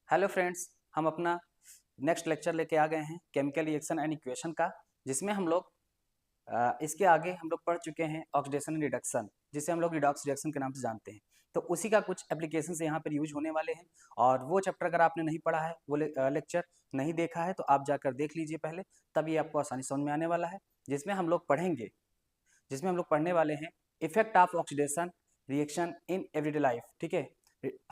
Hello friends, हम अपना next lecture लेके आ गए हैं केमिकल रिएक्शन एंड इक्वेशन का, जिसमें हम लोग इसके आगे हम लोग पढ़ चुके हैं ऑक्सीडेशन एंड रिडक्शन, जिसे हम लोग रिडॉक्स रिएक्शन के नाम से जानते हैं। तो उसी का कुछ एप्लीकेशंस यहाँ पर यूज होने वाले हैं, और वो चैप्टर अगर आपने नहीं पढ़ा है, वो लेक्चर नहीं देखा है, तो आप जाकर देख लीजिए पहले, तब ये आपको आसानी समझ में आने वाला है। जिसमें हम लोग पढ़ने वाले हैं effect of oxidation reaction in everyday life. ठीक है,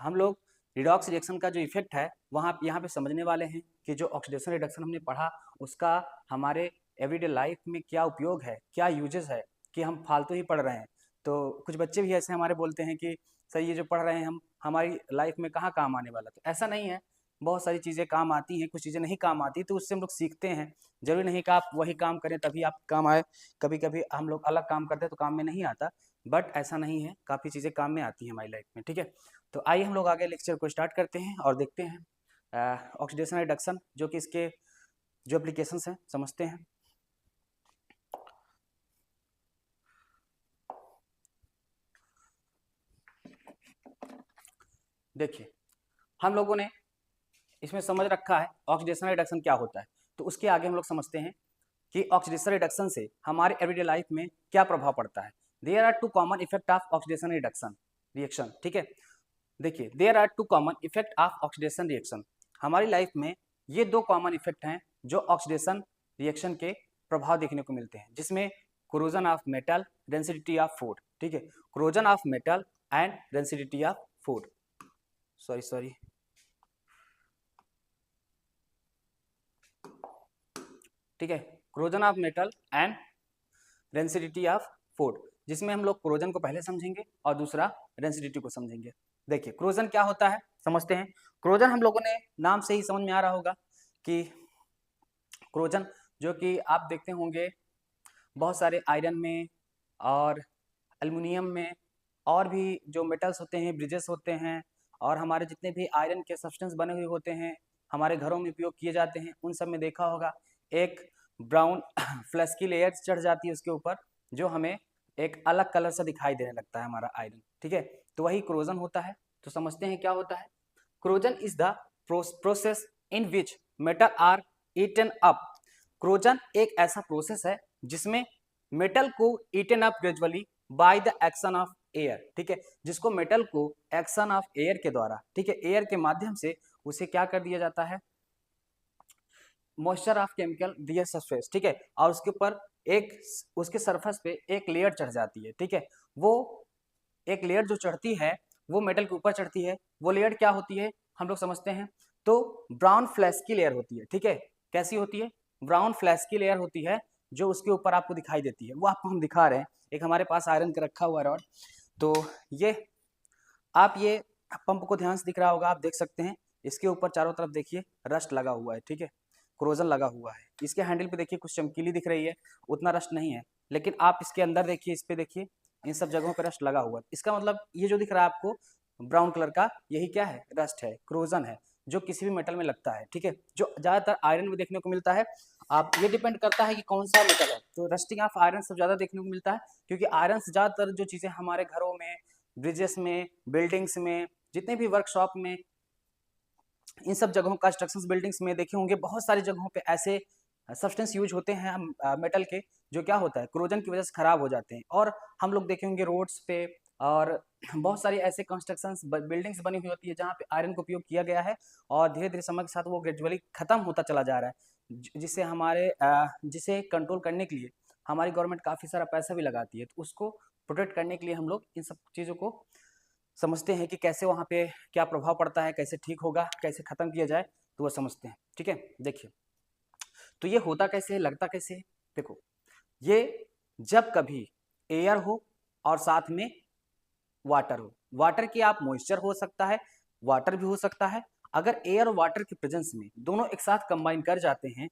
हम लोग रिडॉक्स रिएक्शन का जो इफेक्ट है वहाँ यहाँ पे समझने वाले हैं कि जो ऑक्सीडेशन रिडक्शन हमने पढ़ा उसका हमारे एवरीडे लाइफ में क्या उपयोग है, क्या यूजेस है, कि हम फालतू ही पढ़ रहे हैं। तो कुछ बच्चे भी ऐसे हमारे बोलते हैं कि सर ये जो पढ़ रहे हैं हम हमारी लाइफ में कहाँ काम आने वाला। तो ऐसा नहीं है, बहुत सारी चीज़ें काम आती हैं, कुछ चीज़ें नहीं काम आती, तो उससे हम लोग सीखते हैं। जरूरी नहीं कि आप वही काम करें तभी आप काम आए, कभी कभी हम लोग अलग काम करते हैं तो काम में नहीं आता, बट ऐसा नहीं है, काफ़ी चीज़ें काम में आती हैं हमारी लाइफ में। ठीक है, तो आइए हम लोग आगे लेक्चर को स्टार्ट करते हैं और देखते हैं ऑक्सीडेशन रिडक्शन, जो कि इसके जो एप्लीकेशंस हैं समझते हैं। देखिए, हम लोगों ने इसमें समझ रखा है ऑक्सीडेशन रिडक्शन क्या होता है, तो उसके आगे हम लोग समझते हैं कि ऑक्सीडेशन रिडक्शन से हमारे एवरीडे लाइफ में क्या प्रभाव पड़ता है। There are two common effect of oxidation reduction reaction. ठीक है, देखिए, there are two common effect of oxidation reaction. हमारी लाइफ में ये दो कॉमन इफेक्ट हैं जो ऑक्सीडेशन रिएक्शन के प्रभाव देखने को मिलते हैं, जिसमें corrosion of metal, density of food. ठीक है, corrosion of metal and density of food. Sorry, ठीक है, corrosion of metal and density of food, जिसमें हम लोग क्रोजन को पहले समझेंगे और दूसरा डेंसिटी को समझेंगे। देखिए, क्रोजन क्या होता है समझते हैं। क्रोजन हम लोगों ने नाम से ही समझ में आ रहा होगा कि क्रोजन, जो कि आप देखते होंगे बहुत सारे आयरन में और एल्युमिनियम में और भी जो मेटल्स होते हैं, ब्रिजेस होते हैं, और हमारे जितने भी आयरन के सब्सटेंस बने हुए होते हैं, हमारे घरों में उपयोग किए जाते हैं, उन सब में देखा होगा एक ब्राउन फ्लैश की लेयर चढ़ जाती है उसके ऊपर, जो हमें एक अलग कलर सा दिखाई देने लगता है हमारा आयरन। ठीक है, तो वही क्रोजन होता है। तो समझते हैं क्या होता है। Corrosion is the process in which metal are eaten up. Corrosion एक ऐसा प्रोसेस है जिसमें मेटल को eaten up gradually by the action of air. ठीक है, जिसको मेटल को एक्शन ऑफ एयर के द्वारा, ठीक है, एयर के माध्यम से उसे क्या कर दिया जाता है, मॉइस्चर ऑफ केमिकल दिया सरफेस। ठीक है, और उसके ऊपर एक उसके सरफेस पे एक लेयर चढ़ जाती है। ठीक है, वो एक लेयर जो चढ़ती है वो मेटल के ऊपर चढ़ती है। वो लेयर क्या होती है हम लोग समझते हैं, तो ब्राउन फ्लैश की लेयर होती है। ठीक है, कैसी होती है, ब्राउन फ्लैश की लेयर होती है, जो उसके ऊपर आपको दिखाई देती है। वो आपको हम दिखा रहे हैं, एक हमारे पास आयरन का रखा हुआ रॉड। तो ये आप ये पंप को ध्यान से दिख रहा होगा, आप देख सकते हैं इसके ऊपर चारों तरफ देखिए रस्ट लगा हुआ है। ठीक है, क्रोजन लगा हुआ है। इसके हैंडल पे देखिए कुछ चमकीली दिख रही है, उतना रस्ट नहीं है, लेकिन आप इसके अंदर देखिए, इस पे देखिए, इन सब जगहों पे रस्ट लगा हुआ है। इसका मतलब ये जो दिख रहा है आपको ब्राउन कलर का, यही क्या है, रस्ट है, क्रोजन है, जो किसी भी मेटल में लगता है। ठीक है, जो ज्यादातर आयरन में देखने को मिलता है। आप ये डिपेंड करता है कि कौन सा मेटल है, तो रस्टिंग ऑफ आयरन सब ज्यादा देखने को मिलता है, क्योंकि आयरन से ज्यादातर जो चीजें हमारे घरों में, ब्रिजेस में, बिल्डिंग्स में, जितने भी वर्कशॉप में, इन सब जगहों, कंस्ट्रक्शन बिल्डिंग्स में देखे होंगे, बहुत सारी जगहों पे ऐसे सब्सटेंस यूज होते हैं मेटल के, जो क्या होता है, क्रोजन की वजह से खराब हो जाते हैं। और हम लोग देखे होंगे रोड्स पे और बहुत सारी ऐसे कंस्ट्रक्शंस बिल्डिंग्स बनी हुई होती है जहाँ पे आयरन का उपयोग किया गया है, और धीरे धीरे समय के साथ वो ग्रेजुअली खत्म होता चला जा रहा है, जिसे कंट्रोल करने के लिए हमारी गवर्नमेंट काफ़ी सारा पैसा भी लगाती है। तो उसको प्रोटेक्ट करने के लिए हम लोग इन सब चीज़ों को समझते हैं कि कैसे वहाँ पे क्या प्रभाव पड़ता है, कैसे ठीक होगा, कैसे खत्म किया जाए, तो वो समझते हैं। ठीक है, देखिए, तो ये होता कैसे है, लगता कैसे है। देखो, ये जब कभी एयर हो और साथ में वाटर हो, वाटर की आप मॉइस्चर हो सकता है, वाटर भी हो सकता है। अगर एयर और वाटर के प्रेजेंस में दोनों एक साथ कंबाइन कर जाते हैं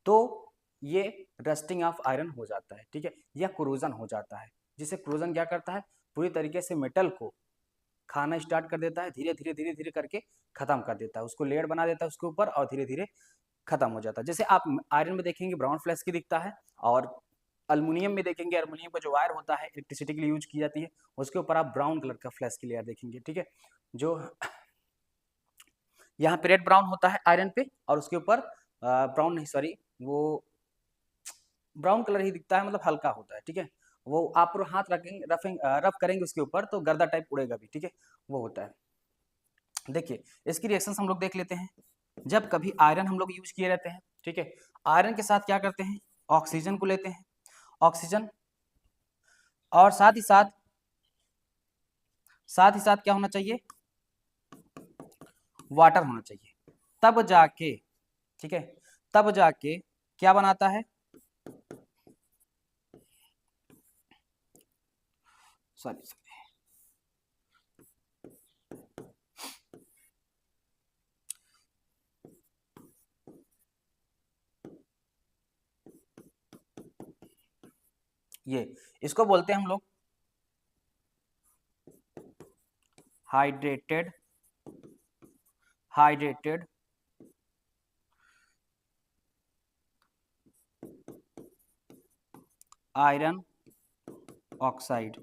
तो ये रस्टिंग ऑफ आयरन हो जाता है। ठीक है, या क्रोजन हो जाता है, जिसे क्रोजन क्या करता है, पूरी तरीके से मेटल को खाना स्टार्ट कर देता है, धीरे धीरे धीरे धीरे करके खत्म कर देता है, उसको लेयर बना देता है उसके ऊपर, और धीरे धीरे खत्म हो जाता है। जैसे आप आयरन में देखेंगे ब्राउन फ्लैश की दिखता है, और अल्युमिनियम में देखेंगे, अल्युमिनियम का जो वायर होता है इलेक्ट्रिसिटी के लिए यूज की जाती है, उसके ऊपर आप ब्राउन कलर का फ्लैश की लेयर देखेंगे। ठीक है, जो यहाँ पे रेड ब्राउन होता है आयरन पे, और उसके ऊपर ब्राउन नहीं, सॉरी, वो ब्राउन कलर ही दिखता है, मतलब हल्का होता है, ठीक है। वो आप हाथ रखेंगे, रफ करेंगे उसके ऊपर तो गर्दा टाइप उड़ेगा भी, ठीक है, वो होता है। देखिए इसकी रिएक्शन हम लोग देख लेते हैं। जब कभी आयरन हम लोग यूज किए रहते हैं, ठीक है, आयरन के साथ क्या करते हैं, ऑक्सीजन को लेते हैं, ऑक्सीजन, और साथ ही साथ क्या होना चाहिए, वाटर होना चाहिए, तब जाके, ठीक है, तब जाके क्या बनाता है, सॉरी, ये इसको बोलते हैं हम लोग hydrated hydrated iron oxide,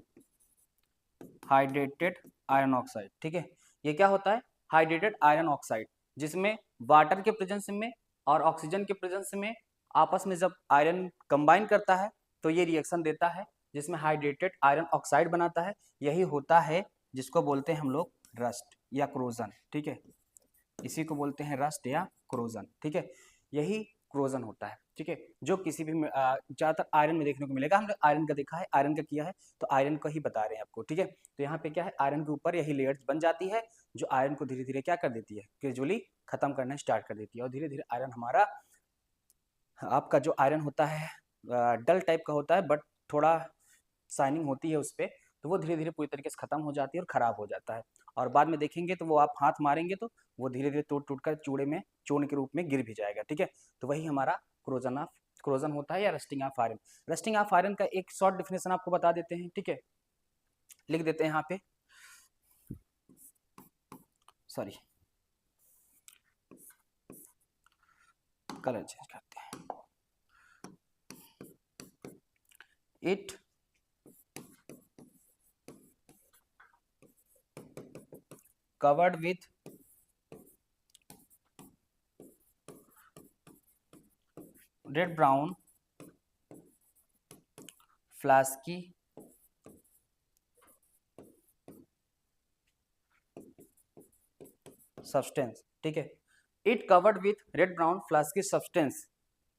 hydrated iron oxide, ठीक है। ये क्या होता है, हाइड्रेटेड आयरन ऑक्साइड, जिसमें वाटर के प्रेजेंस में और ऑक्सीजन के प्रेजेंस में आपस में जब आयरन कंबाइन करता है तो ये रिएक्शन देता है, जिसमें हाइड्रेटेड आयरन ऑक्साइड बनाता है। यही होता है जिसको बोलते हैं हम लोग रस्ट या क्रोजन, ठीक है, इसी को बोलते हैं रस्ट या क्रोजन, ठीक है, यही क्रोजन होता है, ठीक है, जो किसी भी ज्यादातर आयरन में देखने को मिलेगा। हमने आयरन का देखा है, आयरन का किया है, तो आयरन को ही बता रहे हैं आपको, ठीक है। तो यहाँ पे क्या है, आयरन के ऊपर यही लेयर्स बन जाती है, जो आयरन को धीरे धीरे क्या कर देती है, ग्रेजुअली खत्म करना स्टार्ट कर देती है, और धीरे धीरे आयरन हमारा, आपका जो आयरन होता है डल टाइप का होता है, बट थोड़ा शाइनिंग होती है उस पर, तो वो धीरे धीरे पूरी तरीके से खत्म हो जाती है और खराब हो जाता है। और बाद में देखेंगे तो वो आप हाथ मारेंगे तो वो धीरे धीरे टूट टूट कर चूर्ण के रूप में गिर भी जाएगा, ठीक है। तो वही हमारा क्रोजन होता है या rusting of iron. Rusting of iron का एक शॉर्ट डिफिनेशन आपको बता देते हैं, ठीक है, लिख देते हैं यहाँ पे, सॉरी कलर चेंज करते हैं, it covered with red brown flasky substance, ठीक है, it covered with red brown flasky substance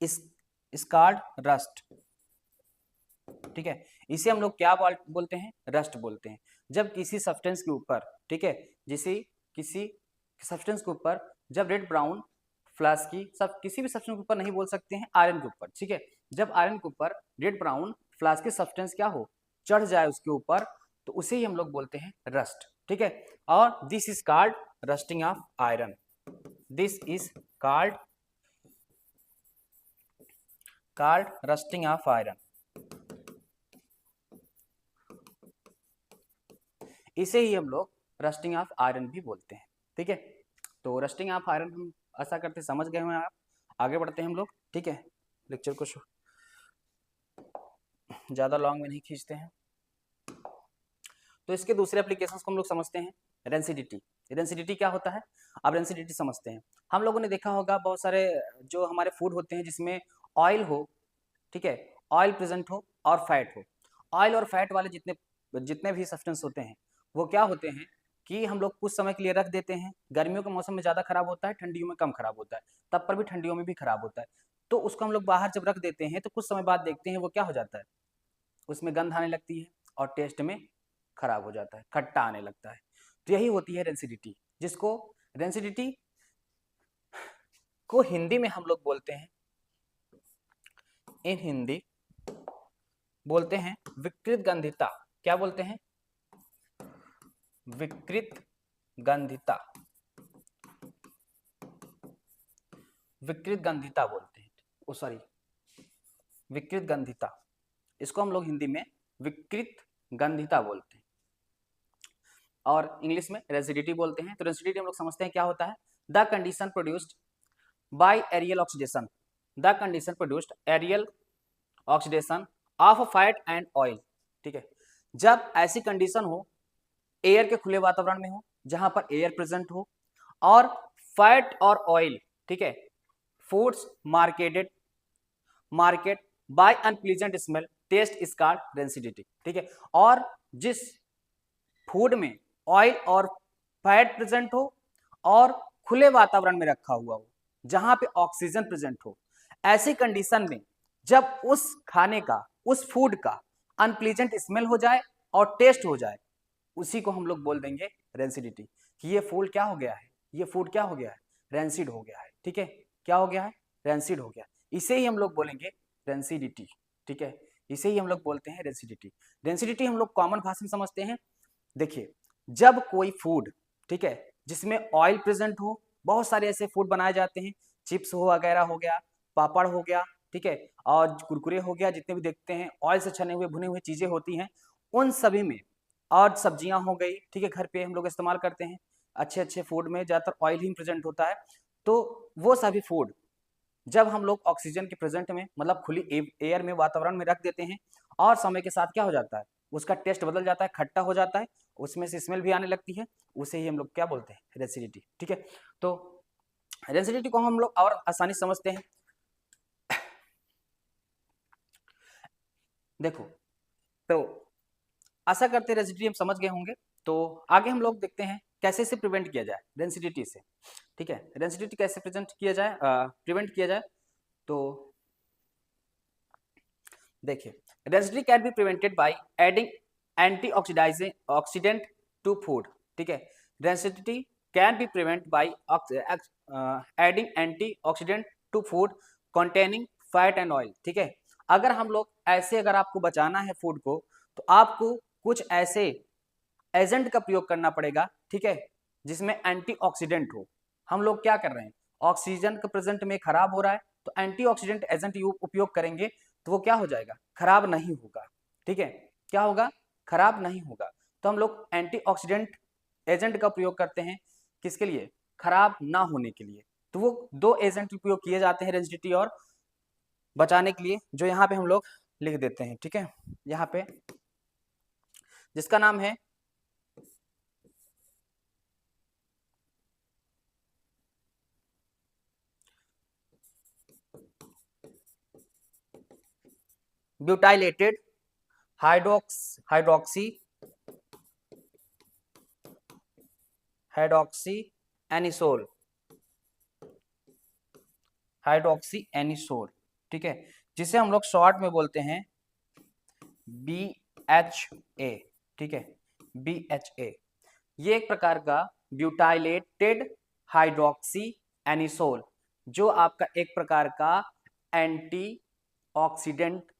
is called rust, ठीक है। इसे हम लोग क्या बोलते हैं, रस्ट बोलते हैं। जब किसी सब्सटेंस के ऊपर, ठीक है, किसी सब्सटेंस के ऊपर जब रेड ब्राउन फ्लास्की, सब किसी भी सब्सटेंस के ऊपर नहीं बोल सकते हैं, आयरन के ऊपर, ठीक है, जब आयरन के ऊपर रेड ब्राउन फ्लास्की सब्सटेंस क्या हो, चढ़ जाए उसके ऊपर, तो उसे ही हम लोग बोलते हैं रस्ट, ठीक है। और this is called rusting of iron, this is called rusting of iron. इसे ही हम लोग रस्टिंग ऑफ आयरन भी बोलते हैं, ठीक है। तो रस्टिंग ऑफ आयरन हम ऐसा करते समझ गए हैं आप। आगे बढ़ते हैं हम लोग, ठीक है, लेक्चर को ज़्यादा लॉन्ग में नहीं खींचते हैं। तो इसके दूसरे एप्लीकेशंस को हम लोग समझते हैं, रेंसिडिटी। रेंसिडिटी क्या होता है, अब रेंसिडिटी समझते हैं। हम लोगों ने देखा होगा बहुत सारे जो हमारे फूड होते हैं जिसमें ऑयल हो, ठीक है, ऑयल प्रेजेंट हो और फैट हो। ऑयल और फैट वाले जितने भी सब्सटेंस होते हैं वो क्या होते हैं कि हम लोग कुछ समय के लिए रख देते हैं। गर्मियों के मौसम में ज़्यादा खराब होता है, ठंडियों में कम खराब होता है, तब पर भी ठंडियों में भी खराब होता है। तो उसको हम लोग बाहर जब रख देते हैं तो कुछ समय बाद देखते हैं वो क्या हो जाता है, उसमें गंध आने लगती है और टेस्ट में खराब हो जाता है, खट्टा आने लगता है। तो यही होती है रेंसिडिटी, जिसको रेंसिडिटी को हिंदी में हम लोग बोलते हैं, इन हिंदी बोलते हैं विकृत गंधिता। क्या बोलते हैं, विकृत गंधिता, विकृत गंधिता बोलते हैं, ओ सॉरी विकृत गंधिता, इसको हम लोग हिंदी में विकृत गंधिता बोलते हैं और इंग्लिश में रेसिडिटी बोलते हैं। तो रेसिडिटी हम लोग समझते हैं क्या होता है, the condition produced by aerial oxidation, the condition produced aerial oxidation of fat and oil, ठीक है। जब ऐसी कंडीशन हो, एयर के खुले वातावरण में हो जहां पर एयर प्रेजेंट हो और फैट और ऑयल, ठीक है, foods market by unpleasant smell taste is called rancidity, ठीक है। और जिस फूड में ऑयल और फैट प्रेजेंट हो और खुले वातावरण में रखा हुआ हो, जहां पे ऑक्सीजन प्रेजेंट हो, ऐसी कंडीशन में जब उस खाने का, उस फूड का अनप्लीजेंट स्मेल हो जाए और टेस्ट हो जाए, उसी को हम लोग बोल देंगे रेंसिडिटी, कि ये फूड क्या हो गया है, ये फूड क्या हो गया है, रेंसिड हो गया है, ठीक है। क्या हो गया है, रेंसिड हो गया। इसे ही हम लोग बोलेंगे रेंसिडिटी, ठीक है, इसे ही हम लोग बोलते हैं रेंसिडिटी। रेंसिडिटी हम लोग कॉमन भाषा में समझते हैं। देखिए, जब कोई फूड, ठीक है, जिसमें ऑयल प्रेजेंट हो, बहुत सारे ऐसे फूड बनाए जाते हैं, चिप्स हो वगैरह हो गया, पापड़ हो गया, ठीक है, और कुरकुरे हो गया, जितने भी देखते हैं ऑयल से छने हुए भुने हुए चीजें होती हैं, उन सभी में, और सब्जियां हो गई, ठीक है, घर पे हम लोग इस्तेमाल करते हैं, अच्छे अच्छे फूड में ज्यादातर ऑयल ही प्रेजेंट होता है। तो वो सभी फूड जब हम लोग ऑक्सीजन के प्रेजेंट में, मतलब खुली एयर में, वातावरण में रख देते हैं, और समय के साथ क्या हो जाता है, उसका टेस्ट बदल जाता है, खट्टा हो जाता है, उसमें से स्मेल भी आने लगती है, उसे ही हम लोग क्या बोलते हैं, रेसिडिटी, ठीक है। तो रेसिडिटी को हम लोग और आसानी समझते हैं। देखो, तो आशा करते हैं रेसिडिटी हम समझ गए होंगे। तो आगे हम लोग देखते हैं कैसे इसे प्रिवेंट किया जाए, रेंसिडिटी से, ठीक है। रेंसिडिटी कैसे प्रेजेंट किया जाए, प्रिवेंट किया जाए, तो देखिए, rancidity can be prevented by adding antioxidant to food, ठीक है। Rancidity can be prevent by adding antioxidant to food containing fat and oil, ठीक है। अगर हम लोग ऐसे, अगर आपको बचाना है फूड को, तो आपको कुछ ऐसे एजेंट का प्रयोग करना पड़ेगा, ठीक है, जिसमें एंटीऑक्सीडेंट हो। हम लोग क्या कर रहे हैं, ऑक्सीजन का प्रेजेंट में खराब हो रहा है, तो एंटीऑक्सीडेंट एजेंट उपयोग करेंगे, तो वो क्या हो जाएगा, खराब नहीं होगा, ठीक है। क्या होगा, खराब नहीं होगा। तो हम लोग एंटीऑक्सीडेंट एजेंट का प्रयोग करते हैं, किसके लिए, खराब ना होने के लिए। तो वो दो एजेंट उपयोग किए जाते हैं रेंसिडिटी और बचाने के लिए, जो यहाँ पे हम लोग लिख देते हैं, ठीक है, यहाँ पे, जिसका नाम है ब्यूटाइलेटेड हाइड्रोक्सी एनिसोल, ठीक है, जिसे हम लोग शॉर्ट में बोलते हैं BHA, ठीक है, BHA। ये एक प्रकार का ब्यूटाइलेटेड हाइड्रोक्सी एनिसोल, जो आपका एक प्रकार का एंटी ऑक्सीडेंट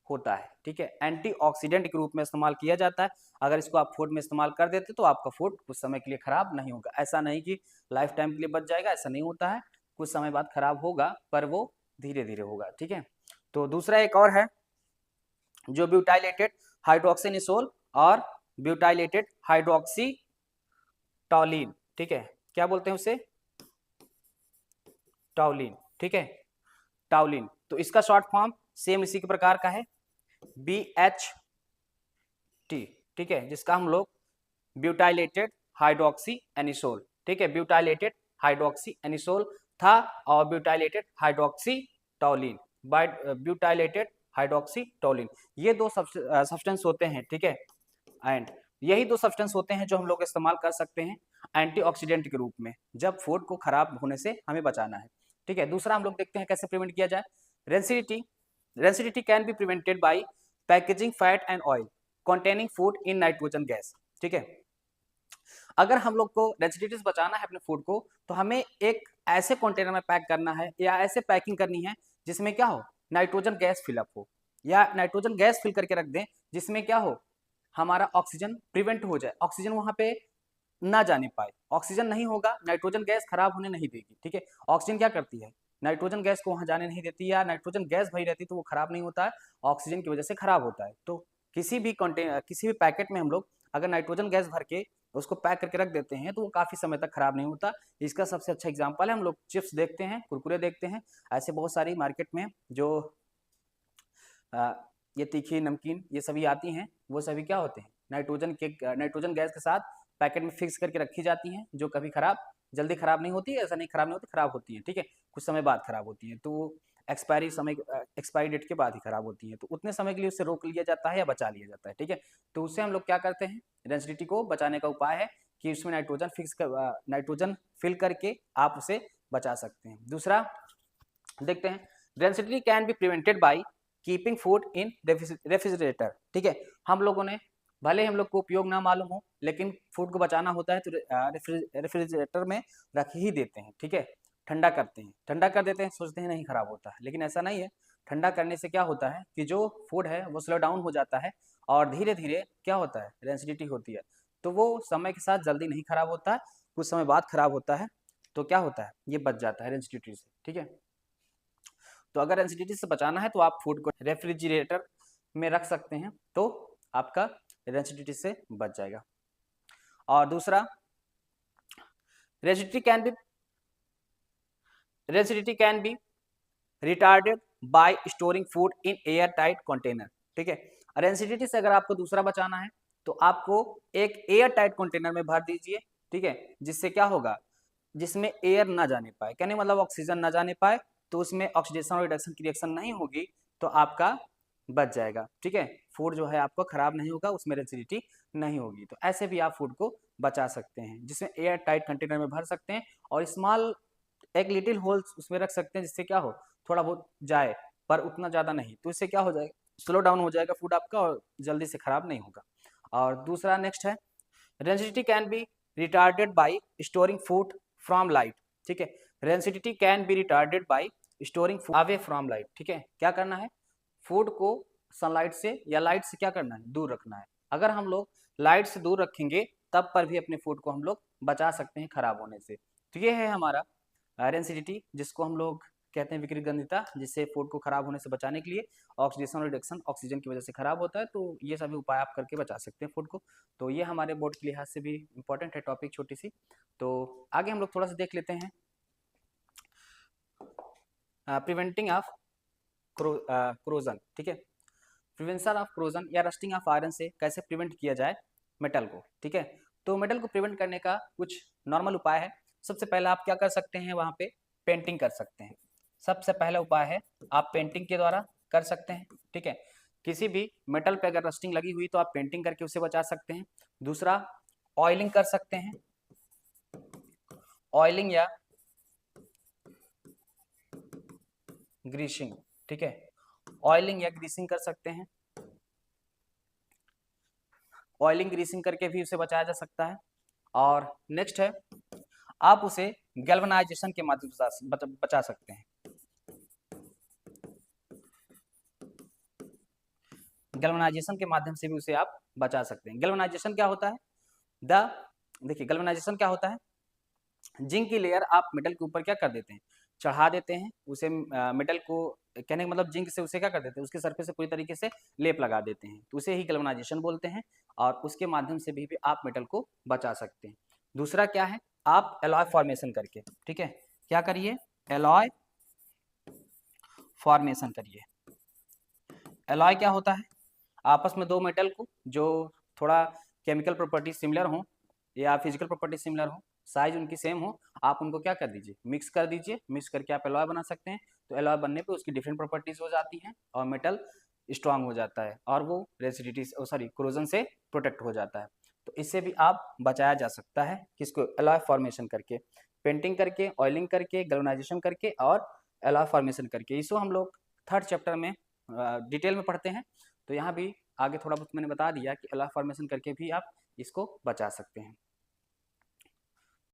होता है, ठीक है, एंटीऑक्सीडेंट के रूप में इस्तेमाल किया जाता है। अगर इसको आप फूड में इस्तेमाल कर देते तो आपका फूड कुछ समय के लिए खराब नहीं होगा। ऐसा नहीं कि लाइफ टाइम के लिए बच जाएगा, ऐसा नहीं होता है, कुछ समय बाद खराब होगा, पर वो धीरे धीरे होगा, ठीक है। तो दूसरा एक और है, जो ब्यूटाइलेटेड हाइड्रोक्सीनिसोल और ब्यूटाइलेटेड हाइड्रोक्सी टॉलिन, ठीक है, क्या बोलते हैं उसे, टॉलिन, ठीक है, टॉलिन। तो इसका शॉर्ट फॉर्म सेम इसी के प्रकार का है, BHT, ठीक है, जिसका हम लोग ब्यूटाइलेटेड हाइड्रोक्सी एनिसोल, ठीक है, ब्यूटाइलेटेड हाइड्रोक्सी एनिसोल था, और ब्यूटाइलेटेड हाइड्रोक्सी टॉलिन, ब्यूटाइलेटेड हाइड्रोक्सी टॉलिन, ये दो सब्सटेंस होते हैं, ठीक है। एंड यही दो सब्सटेंस होते हैं जो हम लोग इस्तेमाल कर सकते हैं एंटीऑक्सीडेंट के रूप में, जब फूड को खराब होने से हमें बचाना है, ठीक है। दूसरा हम लोग देखते हैं कैसे प्रिवेंट किया जाए, rancidity can be prevented bye packaging fat and oil containing food in nitrogen gas, ठीक है। अगर हम लोग को रेंसिडिटी से बचाना है अपने फूड को, तो हमें एक ऐसे कंटेनर में पैक करना है, या ऐसे पैकिंग करनी है जिसमें क्या हो, नाइट्रोजन गैस फिलअप हो, या नाइट्रोजन गैस फिल करके रख दें, जिसमें क्या हो, हमारा ऑक्सीजन प्रिवेंट हो जाए, ऑक्सीजन वहां पे ना जाने पाए। ऑक्सीजन नहीं होगा, नाइट्रोजन गैस खराब होने नहीं देगी, ठीक है। ऑक्सीजन क्या करती है, नाइट्रोजन गैस को वहां जाने नहीं देती, या नाइट्रोजन गैस भरी रहती तो वो खराब नहीं होता है, ऑक्सीजन की वजह से खराब होता है। तो किसी भी पैकेट में हम लोग अगर नाइट्रोजन गैस भर के उसको पैक करके रख देते हैं, तो वो काफी समय तक खराब नहीं होता। इसका सबसे अच्छा एग्जाम्पल है, हम लोग चिप्स देखते हैं, कुरकुरे देखते हैं, ऐसे बहुत सारी मार्केट में जो ये तीखी नमकीन ये सभी आती हैं, वो सभी क्या होते हैं, नाइट्रोजन गैस के साथ पैकेट में फिक्स करके रखी जाती हैं, जो कभी खराब जल्दी खराब नहीं होती है, ऐसा नहीं खराब नहीं होती, खराब होती है, ठीक है, कुछ समय बाद खराब होती है, तो एक्सपायरी डेट के बाद ही खराब होती है, तो उतने समय के लिए उससे रोक लिया जाता है या बचा लिया जाता है, ठीक है। तो उससे हम लोग क्या करते हैं, रेंसिडिटी को बचाने का उपाय है कि उसमें नाइट्रोजन फिल करके आप उसे बचा सकते हैं। दूसरा देखते हैं, rancidity can be prevented by keeping food in refrigerator, ठीक है। हम लोगों ने भले हम लोग को उपयोग ना मालूम हो, लेकिन फूड को बचाना होता है तो रेफ्रिजरेटर में रख ही देते हैं, ठीक है, ठंडा करते हैं, ठंडा कर देते हैं, सोचते हैं नहीं खराब होता है, लेकिन ऐसा नहीं है। ठंडा करने से क्या होता है कि जो फूड है वो स्लो डाउन हो जाता है और धीरे धीरे क्या होता है, रेंसिडिटी होती है, तो वो समय के साथ जल्दी नहीं खराब होता है, कुछ समय बाद खराब होता है, तो क्या होता है, ये बच जाता है रेंसिडिटी से, ठीक है। तो अगर रेंसिडिटी से बचाना है तो आप फूड को रेफ्रिजरेटर में रख सकते हैं, तो आपका रेंसिडिटी से बच जाएगा। और दूसरा, rancidity can B retarded bye storing food in air tight container, ठीक है। रेंसिडिटी से अगर आपको दूसरा बचाना है तो आपको एक एयर टाइट कंटेनर में भर दीजिए, ठीक है, जिससे क्या होगा, जिसमें एयर ना जाने पाए, कहने मतलब ऑक्सीजन ना जाने पाए, तो उसमें ऑक्सीडेशन और रिडक्शन की रिएक्शन नहीं होगी, तो आपका बच जाएगा, ठीक है, फूड जो है आपको खराब नहीं होगा, उसमें रेंसिडिटी नहीं होगी। तो ऐसे भी आप फूड को बचा सकते हैं, जिसमें एयर टाइट कंटेनर में भर सकते हैं और स्मॉल एक लिटिल होल्स उसमें रख सकते हैं, जिससे क्या हो, थोड़ा बहुत जाए पर उतना ज़्यादा नहीं, तो इससे क्या हो जाएगा, स्लो डाउन हो जाएगा फूड आपका और जल्दी से खराब नहीं होगा। और दूसरा नेक्स्ट है, rancidity can B retarded bye storing food from light, ठीक है। Rancidity can B retarded bye storing food away from light, ठीक है। क्या करना है, फूड को सनलाइट से या लाइट से क्या करना है, दूर रखना है। अगर हम लोग लाइट से दूर रखेंगे तब पर भी अपने फूड को हम लोग बचा सकते हैं खराब होने से। तो ये है हमारा रेंसिडिटी, जिसको हम लोग कहते हैं विकृत गंधिता, जिससे फूड को खराब होने से बचाने के लिए ऑक्सीडेशन और रिडक्शन ऑक्सीजन की वजह से खराब होता है, तो ये सभी उपाय आप करके बचा सकते हैं फूड को। तो ये हमारे बोर्ड के लिहाज से भी इंपॉर्टेंट है टॉपिक, छोटी सी। तो आगे हम लोग थोड़ा सा देख लेते हैं प्रिवेंटिंग ऑफ क्रोजन, ठीक है। प्रिवेंशन ऑफ क्रोजन या रस्टिंग ऑफ आयरन से कैसे प्रिवेंट किया जाए मेटल को, ठीक है। तो मेटल को प्रिवेंट करने का कुछ नॉर्मल उपाय है। सबसे पहले आप क्या कर सकते हैं, वहाँ पे पेंटिंग कर सकते हैं। सबसे पहला उपाय है आप पेंटिंग के द्वारा कर सकते हैं, ठीक है। किसी भी मेटल पे अगर रस्टिंग लगी हुई तो आप पेंटिंग करके उसे बचा सकते हैं। दूसरा, ऑयलिंग कर सकते हैं, ऑयलिंग या ग्रीसिंग, ठीक है, ऑयलिंग या ग्रीसिंग कर सकते हैं। ऑयलिंग ग्रीसिंग करके भी उसे बचाया जा सकता है। और नेक्स्ट है, आप उसे गैल्वेनाइजेशन के माध्यम से बचा सकते हैं। गैल्वेनाइजेशन के माध्यम से भी उसे आप बचा सकते हैं। गैल्वेनाइजेशन क्या होता है, देखिए गैल्वेनाइजेशन क्या होता है, जिंक की लेयर आप मेटल के ऊपर क्या कर देते हैं, चढ़ा देते हैं उसे, मेटल को कहने का मतलब जिंक से उसे क्या कर देते हैं, उसके सरफेस से पूरी तरीके से लेप लगा देते हैं, तो उसे ही गैल्वेनाइजेशन बोलते हैं। और उसके माध्यम से भी आप मेटल को बचा सकते हैं। दूसरा क्या है, आप एलॉय फॉर्मेशन करके, ठीक है, क्या करिए, एलॉय फॉर्मेशन करिए। एलॉय क्या होता है, आपस में दो मेटल को जो थोड़ा केमिकल प्रॉपर्टी सिमिलर हो या फिजिकल प्रॉपर्टी सिमिलर हो, साइज उनकी सेम हो, आप उनको क्या कर दीजिए, मिक्स कर दीजिए, मिक्स करके आप एलॉय बना सकते हैं। तो एलॉय बनने पे उसकी डिफरेंट प्रॉपर्टीज हो जाती हैं और मेटल स्ट्रांग हो जाता है और वो रेसिडिटी क्रोजन से प्रोटेक्ट हो जाता है। तो इससे भी आप बचाया जा सकता है, किसको, एलॉय फॉर्मेशन करके, पेंटिंग करके, ऑयलिंग करके, गैल्वेनाइजेशन करके और एलॉय फॉर्मेशन करके। इसको हम लोग थर्ड चैप्टर में डिटेल में पढ़ते हैं। तो यहाँ भी आगे थोड़ा बहुत मैंने बता दिया कि एलॉय फॉर्मेशन करके भी आप इसको बचा सकते हैं।